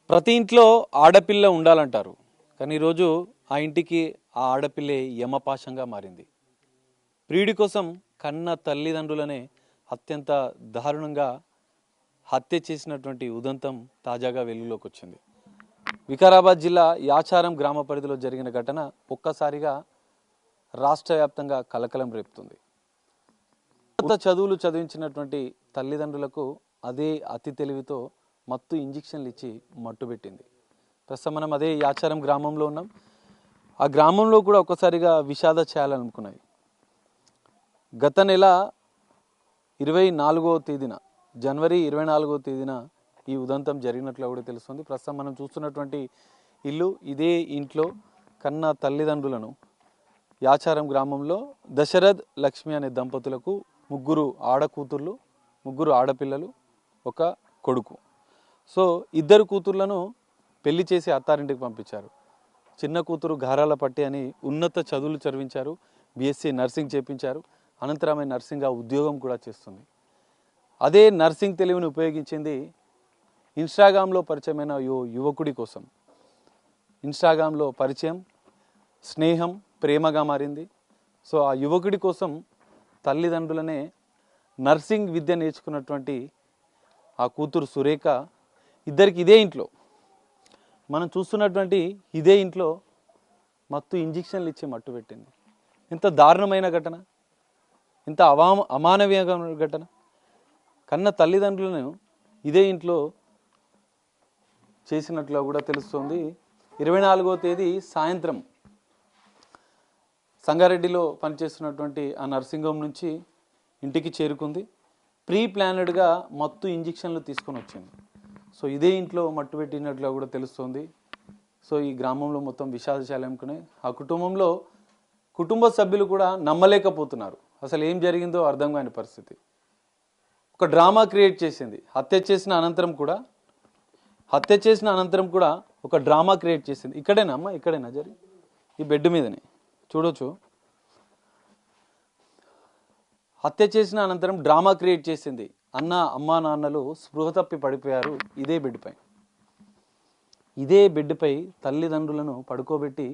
ప్రతి ఇంట్లో ఆడపిల్ల ఉండాలంటారు. కానీ ఈరోజు ఆ ఇంటికి ఆ ఆడపిల్లే యమపాశంగా మారింది. ప్రియుడి కోసం కన్న తల్లిదండ్రులనే అత్యంత దారుణంగా హత్య చేసినటువంటి ఉదంతం తాజాగా వెలుగులోకి వచ్చింది. వికారాబాద్ జిల్లా యాచారం గ్రామ పరిధిలో జరిగిన ఘటన ఒక్కసారిగా రాష్ట్ర వ్యాప్తంగా కలకలం రేపుతుంది. ఉన్నత చదువులు చదివించినటువంటి తల్లిదండ్రులకు అదే అతి తెలివితో మత్తు ఇంజెక్షన్లు ఇచ్చి మట్టుబెట్టింది. ప్రస్తుతం మనం అదే యాచారం గ్రామంలో ఉన్నాం. ఆ గ్రామంలో కూడా ఒక్కసారిగా విషాద చేయాలనుకున్నాయి. గత నెల 24వ తేదీన జనవరి 24వ తేదీన ఈ ఉదంతం జరిగినట్లు కూడా తెలుస్తుంది. ప్రస్తుతం మనం చూస్తున్నటువంటి ఇల్లు ఇదే ఇంట్లో కన్న తల్లిదండ్రులను యాచారం గ్రామంలో దశరథ్ లక్ష్మి అనే దంపతులకు ముగ్గురు ఆడపిల్లలు, ఒక కొడుకు. సో ఇద్దరు కూతుర్లను పెళ్లి చేసి అత్తారింటికి పంపించారు. చిన్న కూతురు గారాల పట్టి అని ఉన్నత చదువులు చదివించారు, బీఎస్సీ నర్సింగ్ చేపించారు. అనంతరం నర్సింగ్గా ఉద్యోగం కూడా చేస్తుంది. అదే నర్సింగ్ తెలివిని ఉపయోగించింది ఇన్స్టాగ్రామ్లో పరిచయమైన యువకుడి కోసం. ఇన్స్టాగ్రామ్లో పరిచయం, స్నేహం, ప్రేమగా మారింది. సో ఆ యువకుడి కోసం తల్లిదండ్రులనే నర్సింగ్ విద్య నేర్చుకున్నటువంటి ఆ కూతురు సురేఖ ఇద్దరికి ఇదే ఇంట్లో మనం చూస్తున్నటువంటి ఇదే ఇంట్లో మత్తు ఇంజెక్షన్లు ఇచ్చి మట్టు పెట్టింది. ఇంత దారుణమైన ఘటన, ఇంత అమానవీయమైన ఘటన. కన్న తల్లిదండ్రులను ఇదే ఇంట్లో చేసినట్లు కూడా తెలుస్తుంది. 24వ తేదీ సాయంత్రం సంగారెడ్డిలో పనిచేస్తున్నటువంటి ఆ నర్సింగ్ హోమ్ నుంచి ఇంటికి చేరుకుంది. ప్రీ ప్లానెడ్గా మత్తు ఇంజెక్షన్లు తీసుకొని వచ్చింది. సో ఇదే ఇంట్లో మట్టు పెట్టినట్లు కూడా తెలుస్తుంది. సో ఈ గ్రామంలో మొత్తం విషాదశాలనుకునే ఆ కుటుంబ సభ్యులు కూడా నమ్మలేకపోతున్నారు. అసలు ఏం జరిగిందో అర్థం కాని పరిస్థితి. ఒక డ్రామా క్రియేట్ చేసింది. హత్య చేసిన అనంతరం కూడా ఒక డ్రామా క్రియేట్ చేసింది. ఇక్కడేనా జరిగి ఈ బెడ్ మీదనే చూడొచ్చు. హత్య చేసిన అనంతరం డ్రామా క్రియేట్ చేసింది. అమ్మా నాన్నలు స్పృహ తప్పి పడిపోయారు ఇదే బెడ్పై తల్లిదండ్రులను పడుకోబెట్టి,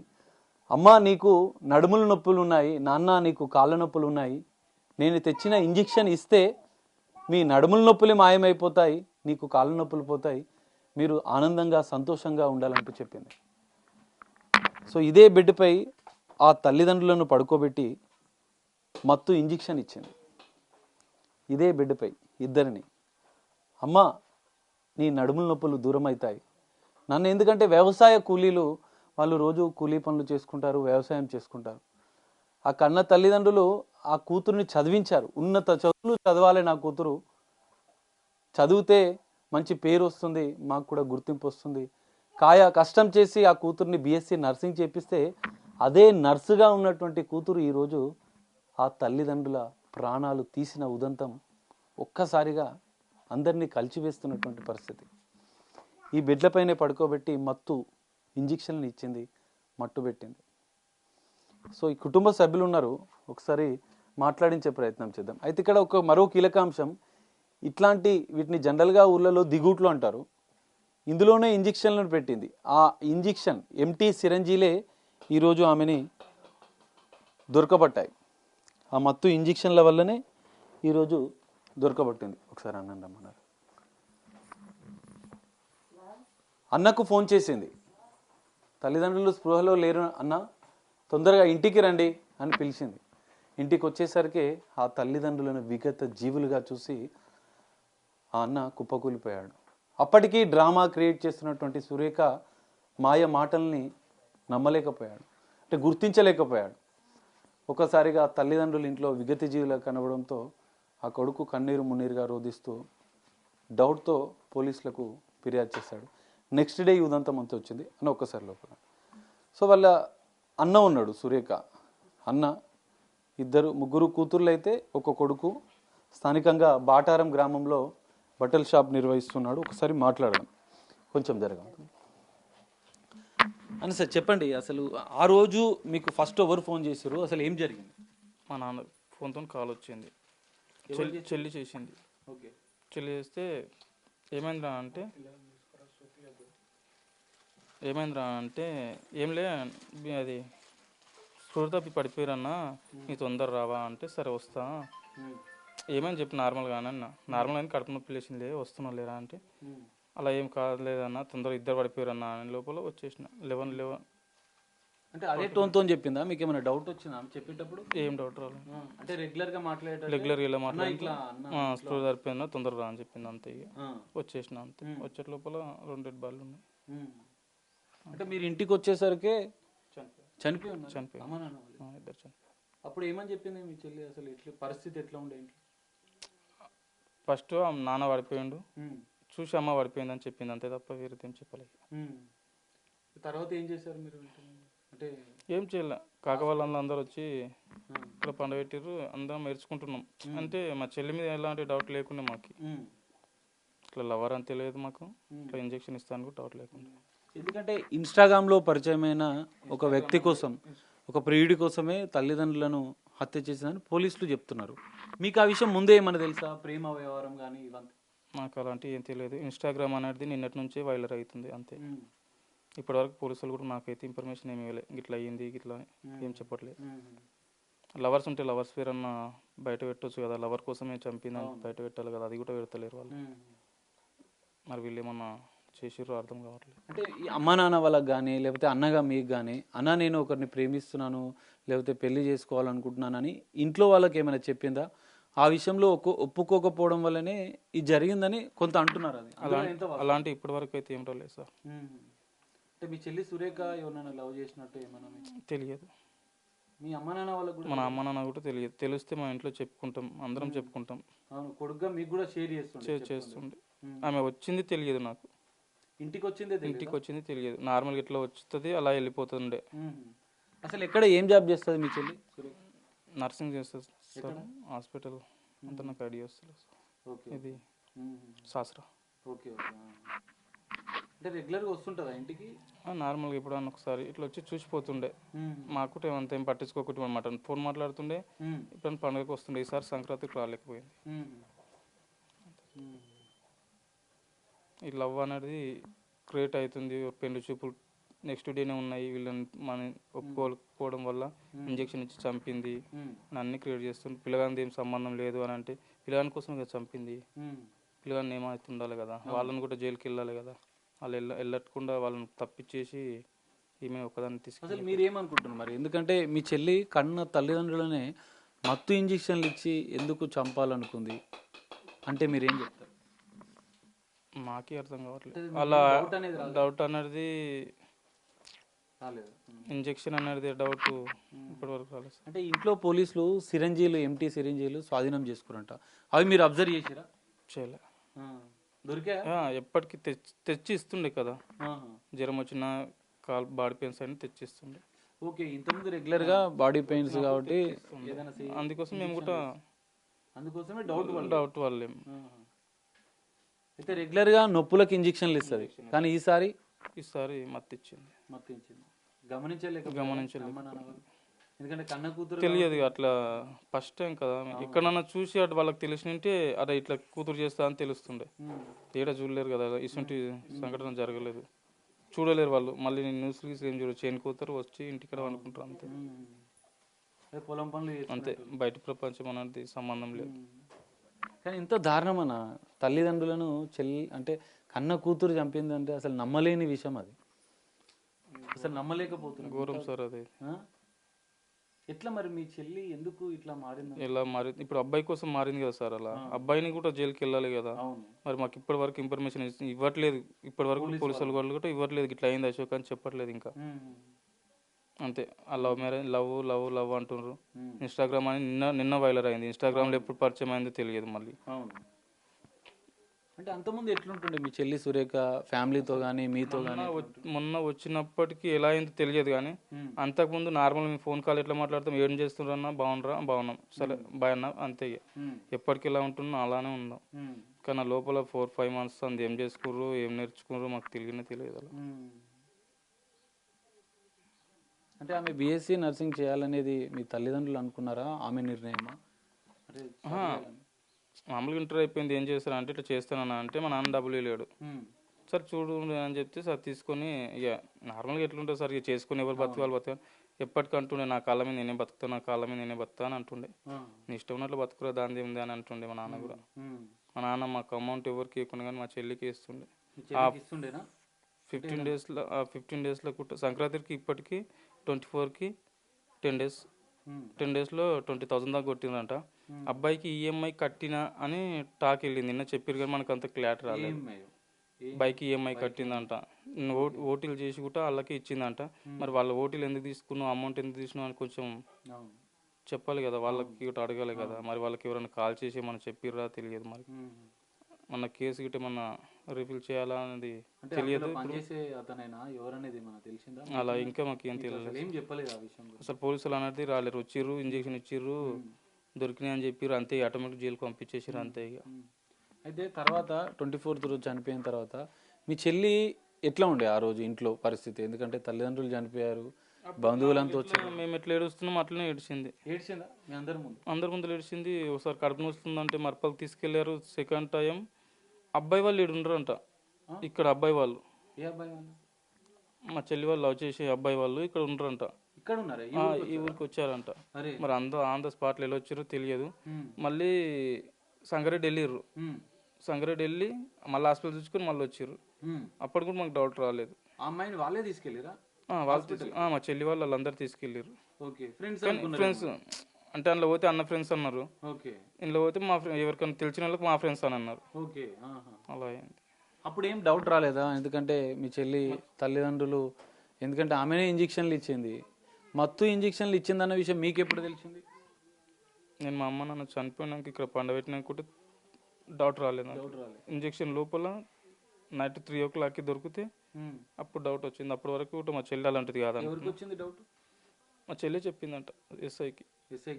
అమ్మా నీకు నడుముల నొప్పులు ఉన్నాయి, నాన్న నీకు కాళ్ళ నొప్పులు ఉన్నాయి, నేను తెచ్చిన ఇంజెక్షన్ ఇస్తే మీ నడుముల నొప్పులు మాయమైపోతాయి, నీకు కాళ్ళ నొప్పులు పోతాయి, మీరు ఆనందంగా సంతోషంగా ఉండాలంటూ చెప్పింది. సో ఇదే బెడ్పై ఆ తల్లిదండ్రులను పడుకోబెట్టి మత్తు ఇంజెక్షన్ ఇచ్చింది. ఇదే బెడ్పై ఇద్దరిని, అమ్మ నీ నడుముల నొప్పులు దూరం అవుతాయి, నన్ను ఎందుకంటే వ్యవసాయ కూలీలు వాళ్ళు రోజు కూలీ పనులు చేసుకుంటారు, వ్యవసాయం చేసుకుంటారు. ఆ కన్న తల్లిదండ్రులు ఆ కూతురుని చదివించారు. ఉన్నత చదువులు చదవాలి, నా కూతురు చదివితే మంచి పేరు వస్తుంది, మాకు కూడా గుర్తింపు వస్తుంది. కష్టం చేసి ఆ కూతుర్ని బీఎస్సీ నర్సింగ్ చేపిస్తే అదే నర్సుగా ఉన్నటువంటి కూతురు ఈరోజు ఆ తల్లిదండ్రుల ప్రాణాలు తీసిన ఉదంతం ఒక్కసారిగా అందరినీ కలిచివేస్తున్నటువంటి పరిస్థితి. ఈ బెడ్లపైనే పడుకోబెట్టి మత్తు ఇంజెక్షన్లు ఇచ్చింది, మట్టు పెట్టింది. సో ఈ కుటుంబ సభ్యులు ఉన్నారు, ఒకసారి మాట్లాడించే ప్రయత్నం చేద్దాం. అయితే ఇక్కడ మరో కీలక అంశం, వీటిని జనరల్గా ఊళ్ళలో దిగుట్లు అంటారు. ఇందులోనే ఇంజెక్షన్లను పెట్టింది. ఆ ఇంజెక్షన్ ఎంటీ సిరంజీలే ఈరోజు ఆమెని దొరకబట్టాయి. ఆ మత్తు ఇంజెక్షన్ల వల్లనే ఈరోజు దొరకబట్టింది. ఒకసారి అన్నం రమ్మన్నారు. అన్నకు ఫోన్ చేసింది. తల్లిదండ్రులు స్పృహలో లేరు అన్న, తొందరగా ఇంటికి రండి అని పిలిచింది. ఇంటికి వచ్చేసరికి ఆ తల్లిదండ్రులను విగత జీవులుగా చూసి ఆ అన్న కుప్పకూలిపోయాడు. అప్పటికీ డ్రామా క్రియేట్ చేస్తున్నటువంటి సురేఖ మాయ మాటల్ని నమ్మలేకపోయాడు, అంటే గుర్తించలేకపోయాడు. ఒకసారిగా తల్లిదండ్రులు ఇంట్లో విగత జీవులుగా కనబడంతో ఆ కొడుకు కన్నీరు మున్నీరుగా రోధిస్తూ డౌట్తో పోలీసులకు ఫిర్యాదు చేశాడు. నెక్స్ట్ డే ఈ ఉదంతం అంతా వచ్చింది అని ఒక్కసారి లోపల. సో వాళ్ళ అన్న ఉన్నాడు, సురేఖ అన్న, ముగ్గురు కూతుర్లు అయితే ఒక కొడుకు. స్థానికంగా బాటారం గ్రామంలో బట్టల షాప్ నిర్వహిస్తున్నాడు. ఒకసారి మాట్లాడదాం, కొంచెం జరగదు అని. సార్ చెప్పండి, అసలు ఆ రోజు మీకు ఫస్ట్ ఎవరు ఫోన్ చేశారు, అసలు ఏం జరిగింది? మా నాన్న ఫోన్తో కాల్ వచ్చింది, చెల్లి చేసింది. ఓకే. చెల్లి చేస్తే ఏమైందిరా అంటే, ఏమైందిరా అంటే ఏం లే అది స్కూల్ తప్పి పడిపోయారన్నా నీ తొందర రావా అంటే సరే వస్తా ఏమని చెప్పి నార్మల్గానే అన్న నార్మల్గా కడుపు నొప్పి లేచింది వస్తున్నా లేరా అంటే అలా ఏం కాదులేదన్న తొందరగా ఇద్దరు పడిపోయారన్నా అని లోపల వచ్చేసిన 11 అంటే అదే టోన్తో చెప్పిందా మీకు ఏమైనా డౌట్ వచ్చిందా ఆమె చెప్పేటప్పుడు? ఏం డౌట్ రాలేదు. అంటే రెగ్యులర్గా మాట్లాడేటప్పుడు రెగ్యులర్గా ఇలా మాట్లాడి ఇట్లా స్కూల్ సరిపోయిందా తొందరగా రా అని చెప్పింది అంతే. ఇక వచ్చేసిన అంతే. వచ్చే లోపల 2 డెడ్ బాల్ ఉన్నాయి. అంటే మీరు ఇంటికి వచ్చేసరికి చనిపోయి ఉన్నారు? చనిపోయి అమ్మా నాన్న వాళ్ళు? ఇద్దరు చనిపోయి. అప్పుడు ఏమని చెప్పింది మీ చెల్లి? అసలు ఎట్లా పరిస్థితి ఎట్లా ఉండే ఇంట్లో? ఫస్ట్ నాన్న పడిపోయిండు, చూసి అమ్మ పడిపోయిందని చెప్పింది అంతే తప్ప వేరే ఏం చెప్పలేదు. తర్వాత ఏం చేశారు మీరు? అంటే ఏం చేయలే, కాక వాళ్ళందరూ వచ్చి ఇక్కడ పండుగ పెట్టిర్రు, అందరం మెరుచుకుంటున్నాం. అంటే మా చెల్లి మీద ఎలాంటి డౌట్ లేకుండా మాకు ఇట్లా లవర్ అని తెలియదు మాకు, ఇట్లా ఇంజక్షన్ ఇస్తాను కూడా డౌట్ లేకుండా. ఎందుకంటే ఇన్స్టాగ్రామ్లో పరిచయమైన ఒక వ్యక్తి కోసం, ఒక ప్రియుడి కోసమే తల్లిదండ్రులను హత్య చేసిందని పోలీసులు చెప్తున్నారు. మీకు ఆ విషయం ముందే ఏమన్నా తెలుసా? ప్రేమ వ్యవహారం కానీ ఇవంతా? నాకు అలాంటివి ఏం తెలియదు. ఇన్స్టాగ్రామ్ అనేది నిన్నటి నుంచే వైరల్ అవుతుంది అంతే. ఇప్పటివరకు పోలీసులు కూడా నాకైతే ఇన్ఫర్మేషన్ ఏమి ఇవ్వలేదు, గిట్లా అయ్యింది గిట్లా ఏం చెప్పట్లేదు. లవర్స్ ఉంటే లవర్స్ పేరు అన్న బయట పెట్టవచ్చు కదా, లవర్ కోసమే చంపిందని బయట పెట్టాలి కదా, అది కూడా పెడతలేరు వాళ్ళు. మరి వీళ్ళు ఏమన్నా చేసిర్రో అర్థం కావట్లేదు. అంటే ఈ అమ్మా నాన్న వాళ్ళకి కానీ లేకపోతే అన్నగా మీకు కానీ, అన్న నేను ఒకరిని ప్రేమిస్తున్నాను లేకపోతే పెళ్లి చేసుకోవాలనుకుంటున్నానని ఇంట్లో వాళ్ళకి ఏమైనా చెప్పిందా? ఆ విషయంలో ఒప్పుకోకపోవడం వల్లనే ఇది జరిగిందని కొంత అంటున్నారు. అది అలాంటి ఇప్పటి వరకు అయితే ఏం రాలేదు సార్. అంటే మీ చెల్లి సురేఖ ఎవరైనా లవ్ చేసినట్టు ఏమన్నా తెలియదు. మీ అమ్మ నాన్న వాళ్ళకు కూడా? మన అమ్మ నాన్న కూడా తెలియదు. తెలిస్తే మా ఇంట్లో చెప్పుకుంటాం, అందరం చెప్పుకుంటాం. అవును, కొడుకుగా మీకు కూడా షేర్ చేస్తుండే. ఆమె వచ్చింది తెలియదు నాకు, ఇంటికి వచ్చింది తెలియదు. నార్మల్గా ఇట్లా వస్తుంది అలా వెళ్ళిపోతుండే. అసలు ఎక్కడ ఏం జాబ్ చేస్తుంది మీ చెల్లి? నర్సింగ్ చేస్తుంది సార్, హాస్పిటల్ అంతా నాకు ఐడియా వస్తుంది. ఇది శాస్త్ర. Okay okay. అంటే రెగ్యులర్గా వస్తుంటుందా ఇంటికి? నార్మల్గా ఎప్పుడన్నా ఒకసారి ఇట్లా వచ్చి చూసిపోతుండే. మాకు అంత ఏం పట్టించుకోకుండా అనమాట. ఫోన్ మాట్లాడుతుండే, ఇప్పుడు పండుగకి వస్తుండే. ఈసారి సంక్రాంతికి రాలేకపోయింది. ఈ లవ్ అనేది క్రియేట్ అవుతుంది, పెళ్లి చూపులు నెక్స్ట్ డేనే ఉన్నాయి, వీళ్ళని మనం ఒప్పుకోకపోవడం వల్ల ఇంజక్షన్ ఇచ్చి చంపింది అన్నీ క్రియేట్ చేస్తుంది. పిల్లగానికి ఏం సంబంధం లేదు అని అంటే పిల్లగాని కోసం ఇక చంపింది. పిల్లగాని ఏమైతే ఉండాలి కదా, వాళ్ళని కూడా జైలుకి వెళ్ళాలి కదా, వాళ్ళు వెళ్ళకుండా వాళ్ళని తప్పించేసి ఈమె ఒకదాన్ని తీసుకు. అసలు మీరేమనుకుంటున్నారు మరి? ఎందుకంటే మీ చెల్లి కన్న తల్లిదండ్రులనే మత్తు ఇంజక్షన్లు ఇచ్చి ఎందుకు చంపాలనుకుంది అంటే మీరేం చెప్తారు? మాకే అర్థం కావట్లేదు. అలా డౌట్ అనేది ఇంజక్షన్ అనేది డౌట్ ఇప్పటి వరకు రాలేదు. అంటే ఇంట్లో పోలీసులు సిరంజీలు, ఎంటీ సిరంజీలు స్వాధీనం చేసుకురంట, అవి మీరు అబ్జర్వ్ చేసిరా? చేయలే. దొరికా? ఎప్పటికీ తెచ్చి ఇస్తుండే కదా, జ్వరం వచ్చిన బాడీ పెయిన్స్ అని తెచ్చిస్తుండే. ఓకే, ఇంతకుముందు రెగ్యులర్గా బాడీ పెయిన్స్ కాబట్టి అందుకోసం మేము కూడా అందుకోసమే డౌట్ వాళ్ళేం. అయితే రెగ్యులర్గా నొప్పులకు ఇంజక్షన్లు ఇస్తుంది, కానీ ఈసారి మత్తు ఇచ్చింది. గమనించలేదు. ఎందుకంటే కన్న కూతురు తెలియదు అట్లా, ఫస్ట్ టైం కదా. ఎక్కడన్నా చూసి అటు వాళ్ళకి తెలిసినంటే అదే ఇట్లా కూతురు చేస్తా అని తెలుస్తుండే. ఏడా చూడలేరు కదా, ఇటువంటి సంఘటన జరగలేదు, చూడలేరు వాళ్ళు. మళ్ళీ న్యూస్ ఏం చూడరు, చైన్ కూతురు వచ్చి ఇంటికి అనుకుంటారు అంతే. పొలం పనులు అంతే, బయట ప్రపంచం అనేది సంబంధం లేదు. కానీ ఇంత దారుణమన్న తల్లిదండ్రులను అంటే కన్న కూతురు చంపింది అంటే అసలు నమ్మలేని విషయం. అది అసలు నమ్మలేకపోతున్నా. ఘోరం సార్ అది. ఎట్లా మరి మీ చెల్లి ఎందుకు ఇట్లా మారింది? ఇలా మారింది ఇప్పుడు అబ్బాయి కోసం మారింది కదా సార్. అలా అబ్బాయిని కూడా జైలుకి వెళ్ళాలి కదా. మరి మాకు ఇప్పటి వరకు ఇన్ఫర్మేషన్ ఇవ్వట్లేదు. ఇప్పటి వరకు పోలీసుల వాళ్ళు కూడా ఇవ్వట్లేదు, ఇట్లా అయింది అశోక్ అని చెప్పట్లేదు ఇంకా. అంతే, ఆ love marriage, love love love అంటున్నారు. ఇన్స్టాగ్రామ్ అని నిన్న వైరల్ అయింది. ఇన్స్టాగ్రామ్లో ఎప్పుడు పరిచయం అయిందో తెలియదు మళ్ళీ. అంటే అంతకుముందు ఎట్లుంటుండే మీ చెల్లి సురేఖ ఫ్యామిలీతో కానీ మీతో కానీ? మొన్న వచ్చినప్పటికీ ఎలా అయిందో తెలియదు, కానీ అంతకుముందు నార్మల్ మేము ఫోన్ కాల్ ఎట్లా మాట్లాడతాం, ఏం చేస్తున్నారన్నా, బాగున్నాం, సరే బాయ్ అన్నా, అంతే. ఎప్పటికి ఎలా ఉంటున్నా అలానే ఉన్నాం. కానీ లోపల 4-5 months అంది ఏం చేసుకుర్రు, ఏం నేర్చుకుర్రు మాకు తెలియదు అలా. అంటే ఆమె బీఎస్సీ నర్సింగ్ చేయాలనేది మీ తల్లిదండ్రులు అనుకున్నారా? ఆమె నిర్ణయమా? మామూలుగా ఇంటర్ అయిపోయింది, ఏం చేస్తారా అంటే ఇట్లా చేస్తానన్నా అంటే మా నాన్న డబ్బులు లేడు, సార్ చూడు అని చెప్తే సార్ తీసుకొని ఇక నార్మల్గా ఎట్లుంటుంది సార్ ఇక చేసుకుని ఎవరు బతకాలి బతకాలి ఎప్పటికంటుండే నా కాళ్ళ మీద నేనే బతుకుతా నా కాళ్ళ మీద నేనే బతుకుతా అని అంటుండే. నీ ఇష్టం ఉన్నట్లు బతుకురా దాని ఉంది అని అంటుండే మా నాన్న కూడా. మా నాన్న మాకు అమౌంట్ ఎవరికి ఇవ్వకుండా కానీ మా చెల్లికి ఇస్తుండే. 15 డేస్లో సంక్రాంతికి ఇప్పటికి 24కి 10 డేస్లో 20,000 దాకా కొట్టిందంట. అబ్బాయికి ఈఎంఐ కట్టినా అని టాక్ వెళ్ళింది, నిన్న చెప్పారు కానీ మనకు అంత క్లారిటీ రాలేదు. బైక్ ఈఎంఐ కట్టిందంట, ఓటీలు చేసి కూడా వాళ్ళకి ఇచ్చిందంట. మరి వాళ్ళ ఓటీలు ఎందుకు తీసుకున్నావు, అమౌంట్ ఎందుకు తీసుకున్నావు అని కొంచెం చెప్పాలి కదా, వాళ్ళకి ఒకటి అడగాలి కదా. మరి వాళ్ళకి ఎవరైనా కాల్ చేసి మనం చెప్పిర్రా తెలియదు. మరి మన కేసు గిట్ట ఏమన్నా రిఫిల్ చేయాలా అనేది తెలియదు. అలా ఇంకా మాకు ఏం తెలియదు. అసలు పోలీసులు అనేది రాలేరు, వచ్చిర్రు ఇంజక్షన్ ఇచ్చిర్రు దొరికినాయి అని చెప్పారు అంతే, ఆటోమేటిక్ జైలుకి పంపించేసారు అంతే. ఇక అయితే తర్వాత 24th రోజు చనిపోయిన తర్వాత మీ చెల్లి ఎట్లా ఉండే ఆ రోజు ఇంట్లో పరిస్థితి? ఎందుకంటే తల్లిదండ్రులు చనిపోయారు, బంధువులంతా వచ్చారు. మేము ఎట్లా ఏడుస్తున్నాం అట్లనే ఏడ్చింది. ఏడ్చిందా మీ అందరి ముందు ఏడ్చింది. ఒకసారి కడుపు నొస్తుందంటే మర్పల్కి తీసుకెళ్లారు. సెకండ్ టైం అబ్బాయి వాళ్ళు ఇక్కడ ఉండరంట, ఇక్కడ అబ్బాయి వాళ్ళు, ఏ అబ్బాయి వాళ్ళు? మా చెల్లి వాళ్ళు లవ్ చేసే అబ్బాయి వాళ్ళు ఇక్కడ ఉండరంట, ఇక్కడ ఉన్నారా? ఈ ఊరికి వచ్చారంట. మరి ఆన్ ద స్పాట్లో ఎలా వచ్చారో తెలియదు. మళ్ళీ సంగారెడ్డి వెళ్ళిర్రు, సంగారెడ్డి వెళ్ళి మళ్ళీ హాస్పిటల్ చూసుకుని మళ్ళీ వచ్చిర్రు. అప్పటి కూడా మాకు డౌట్ రాలేదు. అమ్మాయిని వాళ్ళే తీసుకెళ్ళిరా? మా చెల్లి వాళ్ళు వాళ్ళందరూ తీసుకెళ్ళారు. ఫ్రెండ్స్ అంటే అందులో పోతే అన్న ఫ్రెండ్స్ అన్నారు, ఇందులో పోతే మా ఎవరికైనా తెలిసిన వాళ్ళకి మా ఫ్రెండ్స్ అని అన్నారు. అలా అయింది. అప్పుడు ఏం డౌట్ రాలేదా? ఎందుకంటే మీ చెల్లి తల్లిదండ్రులు, ఎందుకంటే ఆమెనే ఇంజక్షన్లు ఇచ్చింది, మత్తు ఇంజక్షన్లు ఇచ్చిందన్న విషయం మీకు ఎప్పుడు తెలిసింది? నేను మా అమ్మ నాన్న చనిపోయినాక ఇక్కడ పండబెట్టినాక కూడా డౌట్ రాలేదు. ఇంజక్షన్ లోపల నైట్ 3 o'clockకి దొరికితే అప్పుడు డౌట్ వచ్చింది. అప్పటి వరకు మా చెల్లి అలాంటిది కాదని. ఎవరికి వచ్చింది డౌట్? మా చెల్లి చెప్పిందంట ఎస్ఐకి.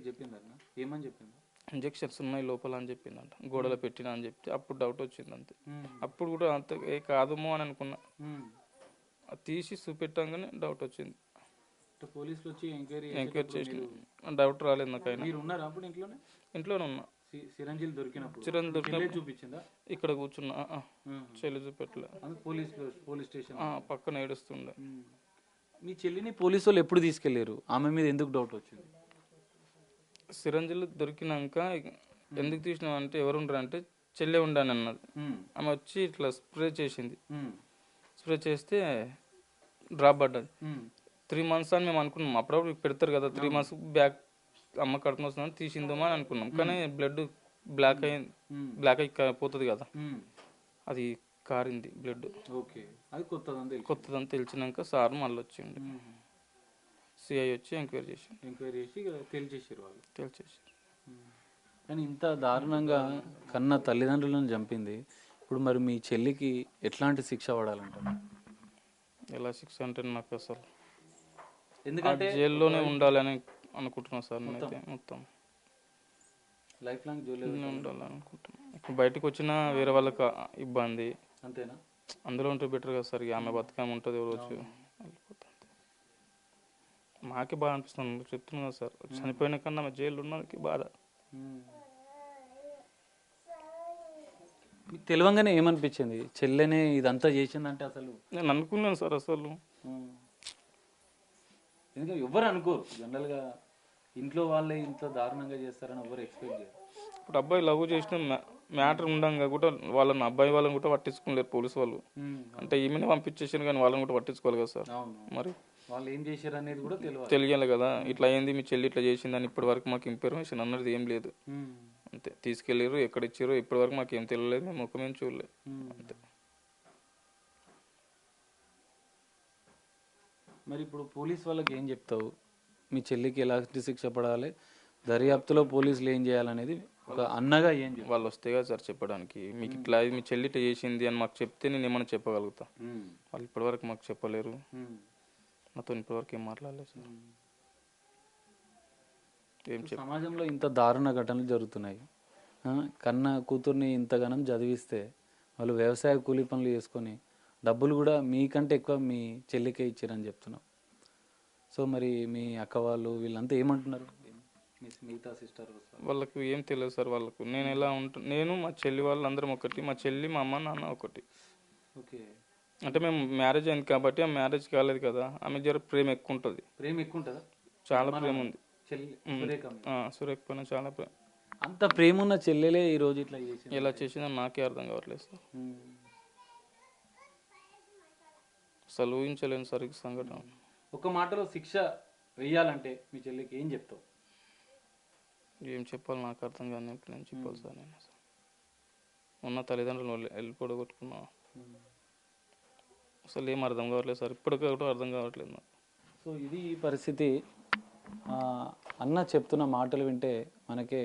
చెప్పిందన్న ఏమని చెప్పింది? ఇంజక్షన్స్ ఉన్నాయి లోపల అని చెప్పిందంట, గోడలో పెట్టినా అని చెప్తే అప్పుడు డౌట్ వచ్చింది అంతే. అప్పుడు కూడా అంత కాదమో అని అనుకున్నా, అది తీసి చూపెట్టంగానే డౌట్ వచ్చింది. పోలీసులు వచ్చి ఎంక్వైరీ చేసి డౌట్ రాలేదు నాకు. ఇంట్లోనే ఉన్నా. సిరంజిలు దొరికినప్పుడు చూపించిందా? ఇక్కడ కూర్చున్నా, చెల్లి చూపెట్టలే. పోలీస్ స్టేషన్ పక్కన ఏడుస్తుండే. మీ చెల్లిని పోలీసు వాళ్ళు ఎప్పుడు తీసుకెళ్లారు? ఆమె మీద ఎందుకు డౌట్ వచ్చింది? సిరంజిలు దొరికినాక ఎందుకు తీసినావు అంటే ఎవరు ఉండరు అంటే చెల్లె ఉండాను అన్నది. ఆమె వచ్చి ఇట్లా స్ప్రే చేసింది, స్ప్రే చేస్తే డ్రాప్ పడ్డది. 3 months అని మేము అనుకున్నాం. అప్పుడప్పుడు పెడతారు కదా, 3 months బ్యాక్ అమ్మ కడుపున వస్తుందని తీసిందేమో అని అనుకున్నాం. కానీ బ్లడ్ బ్లాక్ అయి పోతుంది కదా, అది కారింది బ్లడ్. కొత్తదని తెలిసినాక సార్ మళ్ళీ వచ్చిండు, సిఐ వచ్చి ఎంక్వైరీ చేసి తేల్చేసారు. కానీ ఇంత దారుణంగా కన్న తల్లిదండ్రులను చంపింది. ఇప్పుడు మరి మీ చెల్లికి ఎట్లాంటి శిక్ష పడాలంటారు? ఎలా శిక్ష అంటే నాకు అసలు ఎందుకంటే జైల్లోనే ఉండాలని అనుకుంటున్నా సార్. నేనైతే మొత్తం లైఫ్ లాంగ్ జైల్లోనే ఉండాలనుకుంటున్నా. ఇప్పుడు బయటకు వచ్చినా వేరే వాళ్ళకి ఇబ్బంది, అంతేనా? అందులో ఉంటే బెటర్ కదా సార్. ఆమె బతుకం ఉంటుంది రోజు, మాకే బాధ అనిపిస్తుంది. చెప్తున్నా కదా సార్, చనిపోయిన కన్నా జైలు ఉన్నకి బాధ. మీకు తెలియంగానే ఏమనిపించింది? చెల్లెనే ఇదంతా చేసిందంటే అసలు నేను అనుకున్నాను సార్. అసలు ఎందుకంటే ఎవరు అనుకోరు, జనరల్గా ఇంట్లో వాళ్ళే ఇంత దారుణంగా చేస్తారని ఎవరు ఎక్స్పెక్ట్ చేయరు. ఇప్పుడు అబ్బాయి లవ్ చేసిన మ్యాటర్ ఉండగా కూడా వాళ్ళని అబ్బాయి వాళ్ళని కూడా పట్టించుకోలేరు పోలీసు వాళ్ళు. అంటే ఈమెనే పంపించేసాను కానీ వాళ్ళని కూడా పట్టించుకోవాలి కదా సార్. మరి వాళ్ళు ఏం చేశారు అనేది కూడా తెలియాలి కదా. ఇట్లా అయింది, మీ చెల్లి ఇట్లా చేసిందని ఇప్పటి వరకు మాకు ఇన్ఫర్మేషన్ అన్నది ఏం లేదు. అంతే, తీసుకెళ్ళారు, ఎక్కడ ఇచ్చారో ఇప్పటి వరకు మాకు ఏం తెలియలేదు, మేము ముఖమేం చూడలేదు అంతే. మరి ఇప్పుడు పోలీస్ వాళ్ళకి ఏం చెప్తావు? మీ చెల్లికి ఎలాంటి శిక్ష పడాలి, దర్యాప్తులో పోలీసులు ఏం చేయాలనేది ఒక అన్నగా ఏం వాళ్ళు వస్తే కదా సార్ చెప్పడానికి. మీకు ఇట్లా మీ చెల్లి ఇట్లా చేసింది అని మాకు చెప్తే నేను ఏమైనా చెప్పగలుగుతా. వాళ్ళు ఇప్పటివరకు మాకు చెప్పలేరు, నాతో ఇప్పటివరకు ఏం మాట్లాడలేదు సార్. సమాజంలో ఇంత దారుణ ఘటనలు జరుగుతున్నాయి. కన్న కూతుర్ని ఇంతగానం చదివిస్తే వాళ్ళు వ్యవసాయ కూలీ పనులు చేసుకొని డబ్బులు కూడా మీకంటే ఎక్కువ మీ చెల్లికే ఇచ్చారని చెప్తున్నాం. సో మరి మీ అక్క వాళ్ళు వీళ్ళంతా ఏమంటున్నారు? మిగతా సిస్టర్ వాళ్ళకు ఏం తెలియదు సార్. వాళ్ళకు నేను ఎలా నేను మా చెల్లి వాళ్ళందరం ఒకటి, మా చెల్లి మా అమ్మ నాన్న ఒకటి. ఓకే. అంటే మేము మ్యారేజ్ అయింది కాబట్టి ఆ మ్యారేజ్ కాలేదు కదా, ఆమె జర ప్రేమ ఎక్కువ ఉంటుంది, ప్రేమ ఎక్కువ ఉంటుందా చాలా ప్రేమ ఉంది. చెల్లి సురేఖ మీద? సురేఖ పైన చాలా ప్రేమ. అంత ప్రేమ ఉన్న చెల్లెలే ఈ రోజు ఇట్లా చేసింది. ఎలా చేసిందో నాకే అర్థం కావట్లేదు సార్. ఉమ్. అసలు ఊహించలేను సార్ ఈ సంఘటన. ఒక మాటలో శిక్ష వెయ్యాలంటే మీ చెల్లికి ఏం చెప్తావు? ఏం చెప్పాలి నాకు అర్థం కానీ నేను చెప్పాలి సార్. నేను అసలు ఉన్న తల్లిదండ్రులు వెళ్ళిపోగొట్టుకున్నా, అసలు ఏం అర్థం కావట్లేదు సార్, ఇప్పటికీ అర్థం కావట్లేదు నాకు. సో ఇది ఈ పరిస్థితి. అన్న చెప్తున్న మాటలు వింటే మనకే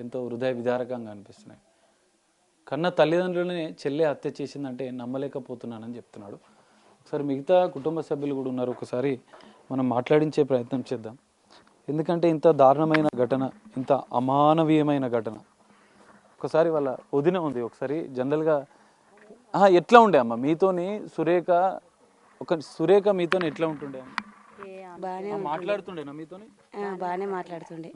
ఎంతో హృదయ విదారకంగా అనిపిస్తున్నాయి. కన్న తల్లిదండ్రులనే చెల్లె హత్య చేసిందంటే నమ్మలేకపోతున్నానని చెప్తున్నాడు. ఒకసారి మిగతా కుటుంబ సభ్యులు కూడా ఉన్నారు, ఒకసారి మనం మాట్లాడించే ప్రయత్నం చేద్దాం. ఎందుకంటే ఇంత దారుణమైన ఘటన, ఇంత అమానవీయమైన ఘటన. ఒకసారి వాళ్ళ వదిన ఉంది, ఒకసారి జనరల్గా ఎట్లా ఉండే అమ్మ మీతోని సురేఖ మీతోని ఎట్లా ఉంటుండే అమ్మ? బాగానే మాట్లాడుతుండేనా మీతోని? బాగానే మాట్లాడుతుండే.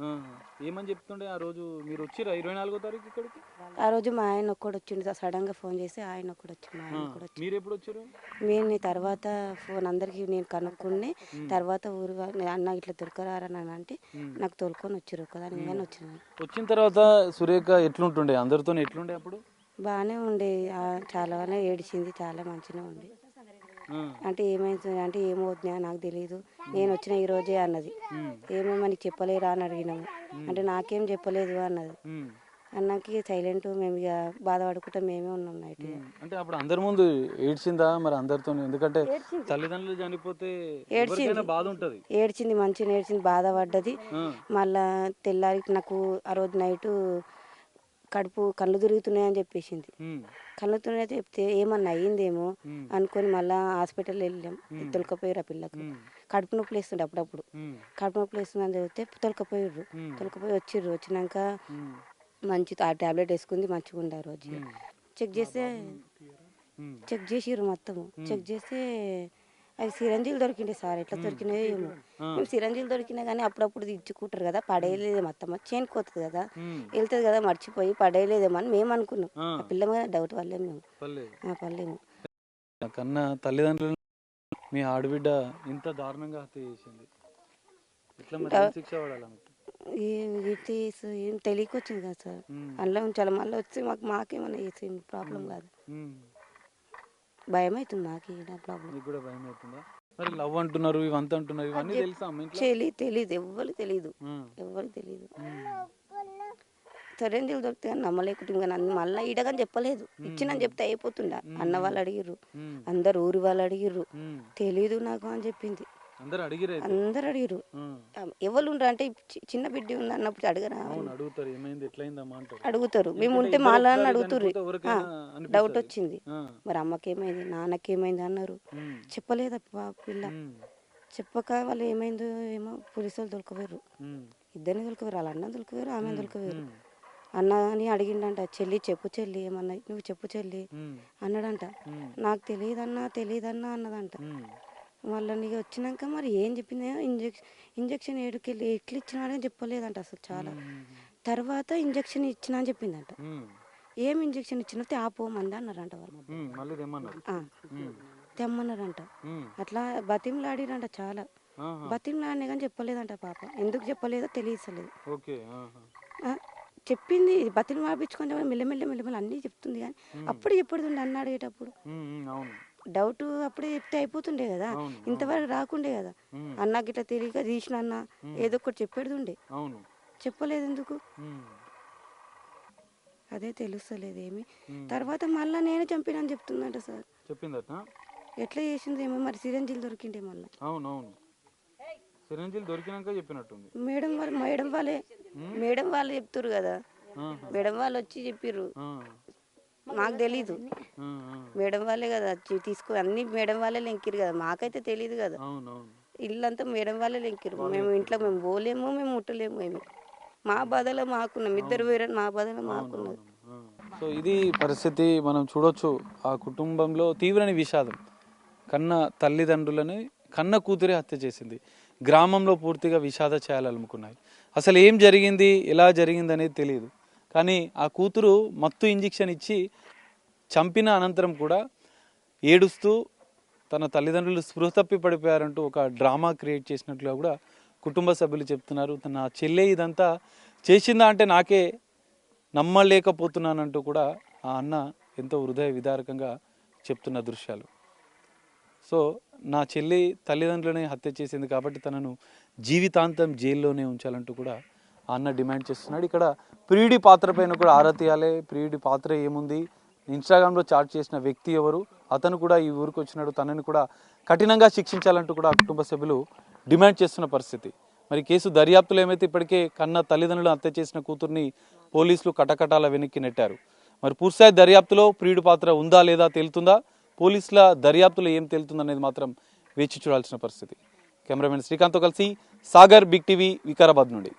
ఏమని చెప్తుండే? ఆ రోజు మీరు వచ్చిరా 24వ తారీఖు ఇక్కడికి? ఆ రోజు మా ఆయన ఒక్కడు వచ్చిండు, సడన్ గా ఫోన్ చేసి ఆయన ఒక్కడు వచ్చిండు, మా ఆయన ఒక్కడు వచ్చి. మీరు ఎప్పుడు వచ్చారు? నేను తర్వాత ఫోన్ అందరికి నేను కనుక్కుని తర్వాత ఊరు అన్న ఇట్లా దొరకరారని అంటే నాకు తోలుకొని వచ్చారు ఒకదాని కానీ వచ్చిన. వచ్చిన తర్వాత సురేఖ ఎట్లుంటుండే అందరితో? ఎట్లుండే అప్పుడు? బాగానే ఉండే, చాలా ఏడిచింది, చాలా మంచిగా ఉండే. అంటే ఏమైంది అంటే ఏమవుతుందా నాకు తెలియదు, నేను వచ్చిన ఈ రోజే అన్నది. ఏమేమని చెప్పలేరా అని అడిగినాము, అంటే నాకేం చెప్పలేదు అన్నది. అన్నకి సైలెంట్, మేము ఇక బాధపడుకుంటా మేమే ఉన్నాం నైట్. అంటే అప్పుడు అందరి ముందు ఏడ్చిందా మరి అందరితో? ఎందుకంటే తల్లిదండ్రులు చనిపోతే బాధ ఉంటది. ఏడ్చింది, మంచిగా ఏడ్చింది, బాధపడ్డది. మళ్ళా తెల్లారి నాకు ఆ రోజు నైటు కళ్ళు తిరుగుతున్నాయని చెప్పేసింది. కళ్ళు తిరుగుతున్నాయి చెప్తే ఏమన్నా అయ్యిందేమో అనుకొని మళ్ళా హాస్పిటల్ వెళ్ళాం. తొలకపోయారు ఆ పిల్లకు, కడుపు నొప్పి లేస్తుండే అప్పుడప్పుడు. కడుపు నొప్పి లేస్తుందని చెప్తే తొలకపోయి వచ్చిర్రు. వచ్చినాక మంచి ఆ టాబ్లెట్ వేసుకుంది, మంచిగా ఉండే. ఆ రోజు చెక్ చేసిర్రు మొత్తము. చెక్ చేస్తే అవి సిరంజీలు దొరికిండే సార్, ఎట్లా దొరికినాయో ఏమో. మేము సిరంజీలు దొరికినా కానీ అప్పుడప్పుడు ఇచ్చుకుంటారు కదా, పడేయలేదేమో, అత్తమ్మ చేనుకోతుంది కదా, వెళ్తుంది కదా, మర్చిపోయి పడేయలేదేమో అని మేము అనుకున్నాం. ఆ పిల్ల మీద డౌట్ వల్లే మేము పడలేము. కన్నా తల్లిదండ్రులు మీ ఆడబిడ్డ ఇంత దారుణంగా హత్య చేసింది, ఎట్లా మరి శిక్ష పడాలి? ఏం తెలియకొచ్చింది కదా సార్, అందులో ఉంచాలి. మళ్ళీ వచ్చి మాకేమన్నా చేసి ప్రాబ్లం కాదు, భయం అవుతుంది మాకు. ప్రాబ్లం కూడా భయం అవుతుందా? మరి లవ్ అంటున్నారు, ఇవంతా అంటున్నారు, ఇవన్నీ తెలుసా? తెలీదు, ఎవరికి తెలియదు. సరేంజీలు దొరికితే కానీ నమ్మలేకుంటుంది కానీ మళ్ళీ ఈడగాని చెప్పలేదు. ఇచ్చినని చెప్తే అయిపోతుండ. అన్న వాళ్ళు అడిగిర్రు, అందరు ఊరి వాళ్ళు అడిగిర్రు, తెలీదు నాకు అని చెప్పింది. అందరు అడిగిర్రు. ఎవరు ఉండరు అంటే చిన్న బిడ్డ ఉంది అన్నప్పుడు అడగరా? అడుగుతారు. మేము ఉంటే మాలా అడుగుతారు. డౌట్ వచ్చింది, మరి అమ్మకేమైంది నాన్నకేమైంది అన్నారు. చెప్పలేదు పిల్ల. చెప్పక వాళ్ళు ఏమైందో ఏమో పోలీసు వాళ్ళు దొరకపోయారు. ఇద్దరిని దొరకపోయారు, వాళ్ళ అన్న దొరకపోయారు, ఆమె దొరకపోయారు. అన్న అని అడిగిండంట, చెల్లి చెప్పు చెల్లి ఏమన్నా, నువ్వు చెప్పు చెల్లి అన్నాడంట. నాకు తెలియదన్నా అన్నదంట. మళ్ళీ నీకు వచ్చినాక మరి ఏం చెప్పిందో, ఇంజక్షన్ ఎట్లా ఇచ్చినాడని చెప్పలేదంట అసలు. చాలా తర్వాత ఇంజక్షన్ ఇచ్చినా అని చెప్పిందంట. ఏం ఇంజక్షన్ ఇచ్చినా ఆపోమంది అన్నారంట వాళ్ళు. తెమ్మన్నారంట. అట్లా బతిమలాడిరంట, చాలా బతిమలాడినా కానీ చెప్పలేదంట పాప. ఎందుకు చెప్పలేదో తెలియలేదు. చెప్పింది బతిని మార్పించుకొని మెల్లమెల్ల అన్నీ చెప్తుంది కానీ అప్పుడు చెప్పడుతుండే అన్న అడిగేటప్పుడు. డౌట్ అప్పుడే చెప్తే అయిపోతుండే కదా, ఇంతవరకు రాకుండే కదా. అన్నకి ఇట్లా తెలియక తీసిన అన్న ఏదో ఒకటి చెప్పేడుతుండే, చెప్పలేదు ఎందుకు? అదే తెలుస్తలేదు ఏమి. తర్వాత మళ్ళీ నేను చంపినని చెప్తుందంట సార్. చెప్పిందట. ఎట్లా చేసింది ఏమో మరి, సిరంజీలు దొరికిండే మళ్ళీ. సిరంజీలు దొరికినాక చెప్పినట్టుంది. మేడం వాళ్ళే చెప్తారు కదా, మేడం వాళ్ళు వచ్చి చెప్పిర్రు, మాకు తెలీదు. మేడం వాళ్ళే కదా తీసుకో, అన్ని మేడం వాళ్ళే లెంకిరు కదా, మాకైతే తెలియదు కదా. ఇల్లంతా మేడం వాళ్ళే లెంకిరు. మేము ఇంట్లో మేము పోలేము, మేము ముట్టలేము. ఏమి మా బాధలో మాకున్నాం, ఇద్దరు వేరే మా బాధలో మాకున్నది. సో ఇది పరిస్థితి మనం చూడొచ్చు. ఆ కుటుంబంలో తీవ్రని విషాదం. కన్న తల్లిదండ్రులని కన్న కూతురే హత్య చేసింది. గ్రామంలో పూర్తిగా విషాద ఛాయలు అలుముకున్నాయి. అసలు ఏం జరిగింది, ఎలా జరిగింది అనేది తెలియదు. కానీ ఆ కూతురు మత్తు ఇంజెక్షన్ ఇచ్చి చంపిన అనంతరం కూడా ఏడుస్తూ తన తల్లిదండ్రులు స్పృహ తప్పి పడిపోయారంటూ ఒక డ్రామా క్రియేట్ చేసినట్లుగా కూడా కుటుంబ సభ్యులు చెప్తున్నారు. తన చెల్లె ఇదంతా చేసిందా అంటే నాకే నమ్మలేకపోతున్నానంటూ కూడా ఆ అన్న ఎంతో హృదయ విదారకంగా చెప్తున్న దృశ్యాలు. సో నా చెల్లి తల్లిదండ్రులని హత్య చేసింది కాబట్టి తనను జీవితాంతం జైల్లోనే ఉంచాలంటూ కూడా ఆ అన్న డిమాండ్ చేస్తున్నాడు. ఇక్కడ ప్రియుడి పాత్ర పైన కూడా ఆరా తీయాలి. ప్రియుడి పాత్ర ఏముంది, ఇన్స్టాగ్రామ్లో చాట్ చేసిన వ్యక్తి ఎవరు, అతను కూడా ఈ ఊరికి వచ్చినాడు, తనని కూడా కఠినంగా శిక్షించాలంటూ కూడా ఆ కుటుంబ సభ్యులు డిమాండ్ చేస్తున్న పరిస్థితి. మరి కేసు దర్యాప్తులో ఏమైతే ఇప్పటికే కన్న తల్లిదండ్రులను హత్య చేసిన కూతుర్ని పోలీసులు కటకటాల వెనక్కి నెట్టారు. మరి పూర్తిస్థాయి దర్యాప్తులో ప్రియుడి పాత్ర ఉందా లేదా తేలుతుందా, పోలీసుల దర్యాప్తులో ఏం తేలుతుందనేది మాత్రం వేచి చూడాల్సిన పరిస్థితి. కెమెరామెన్ శ్రీకాంత్తో కలిసి సాగర్, బిగ్ టీవీ, వికారాబాద్ నుండి.